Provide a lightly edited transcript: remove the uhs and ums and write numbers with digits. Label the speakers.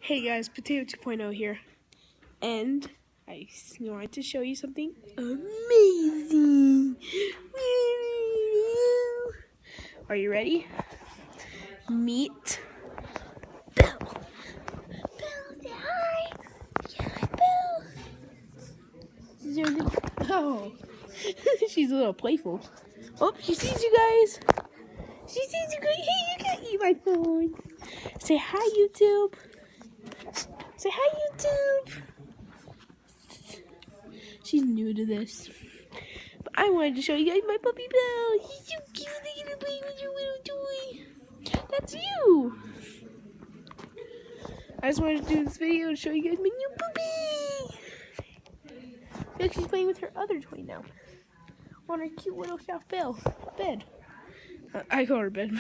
Speaker 1: Hey guys, Potato 2.0 here, and I wanted to show you something amazing. Are you ready? Meet Belle. Belle, say hi. Yeah, Belle. Oh, she's a little playful. Oh, she sees you guys. She sees you guys. Hey, you can eat my phone. Say hi, YouTube. Say hi, YouTube. She's new to this. But I wanted to show you guys my puppy Belle. He's so cute. Look at him playing with your little toy. That's you. I just wanted to do this video to show you guys my new puppy. Look, she's playing with her other toy now. On her cute little soft bed. I call her bed.